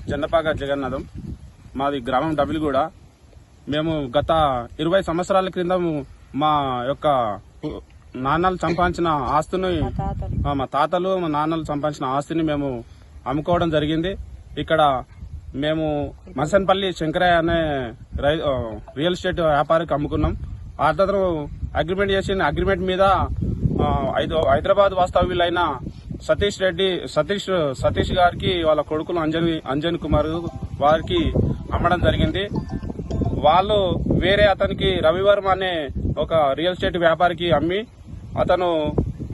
జెండపాక జగన్నాథం. మాది గ్రామం డబిలిగూడ. మేము గత 20 సంవత్సరాల క్రితం మా యొక్క నాన్నలు సంపాదించిన ఆస్తిని, మా తాతలు మా నాన్నలు సంపాదించిన ఆస్తిని మేము అమ్ముకోవడం జరిగింది. ఇక్కడ మేము మసన్పల్లి శంకరయ్య అనే రియల్ ఎస్టేట్ వ్యాపారికి అమ్ముకున్నాం. అతను అగ్రిమెంట్ చేసిన అగ్రిమెంట్ మీద హైదరాబాద్ వాస్తవ్యులైన సతీష్ గారికి వాళ్ళ కొడుకులు అంజన్ కుమార్ వారికి అమ్మడం జరిగింది. వాళ్ళు వేరే అతనికి రవివర్మ అనే ఒక రియల్ ఎస్టేట్ వ్యాపారికి అమ్మి, అతను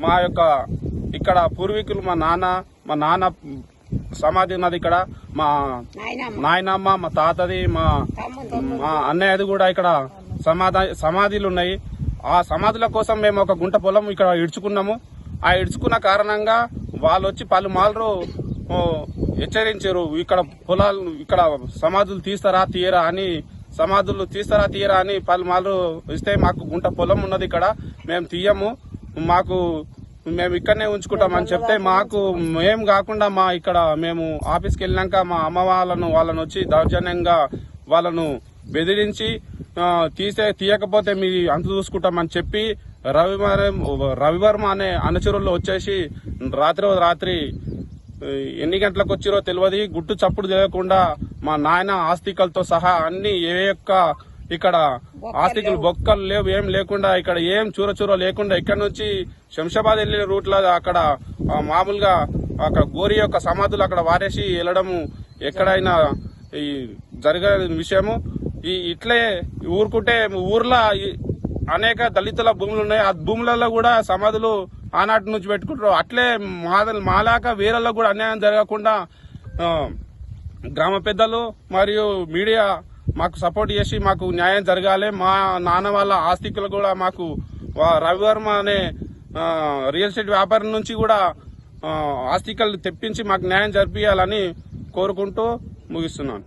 మా యొక్క ఇక్కడ పూర్వీకులు మా నాన్న సమాధి ఉన్నది. ఇక్కడ మా నాయనమ్మ, మా తాతది, మా అన్నయ్యది కూడా ఇక్కడ సమాధులు ఉన్నాయి. ఆ సమాధుల కోసం మేము ఒక గుంట పొలం ఇక్కడ ఇడ్చుకున్నాము. ఆ ఇడ్చుకున్న కారణంగా వాళ్ళు వచ్చి పలుమార్లు హెచ్చరించారు, ఇక్కడ పొలాలు, ఇక్కడ సమాధులు తీస్తారా తీయరా అని పలుమార్లు ఇస్తే, మాకు గుంట పొలం ఉన్నది ఇక్కడ, మేము తీయము, మేము ఇక్కడనే ఉంచుకుంటామని చెప్తే, మాకు మేము కాకుండా మేము ఆఫీస్కి వెళ్ళినాక మా అమ్మ వాళ్ళను వచ్చి దౌర్జన్యంగా వాళ్ళను బెదిరించి తీయకపోతే మీ అంత చూసుకుంటామని చెప్పి రవివర్మ అనే అనుచరులు వచ్చేసి రాత్రి ఎన్ని గంటలకు వచ్చిరో తెలియదు, గుట్టు చప్పుడు తెలియకుండా మా నాయన ఆస్తికలతో సహా అన్ని ఇక్కడ ఆస్తికులు బొక్కలు లేవు, ఏం లేకుండా, ఇక్కడ ఏం చూర లేకుండా, ఇక్కడ నుంచి శంషాబాద్ వెళ్లే రూట్ లో అక్కడ మామూలుగా అక్కడ గోరి యొక్క సమాధులు అక్కడ వారేసి వెళ్ళడము ఎక్కడైనా జరిగే విషయము. ఇట్లే ఊరుకుంటే ఊర్లో అనేక దళితుల భూములు ఉన్నాయి. ఆ భూములలో కూడా సమాధులు ఆనాటి నుంచి పెట్టుకుంటారు. అట్లే మాలాక వేరేలో కూడా అన్యాయం జరగకుండా గ్రామ పెద్దలు మరియు మీడియా మాకు సపోర్ట్ చేసి మాకు న్యాయం జరగాలి. మా నాన్న వాళ్ళ ఆస్తికులు కూడా మాకు రవివర్మ అనే రియల్ ఎస్టేట్ వ్యాపారం నుంచి కూడా ఆస్తికలు తెప్పించి మాకు న్యాయం జరిపించాలని కోరుకుంటూ ముగిస్తున్నాను.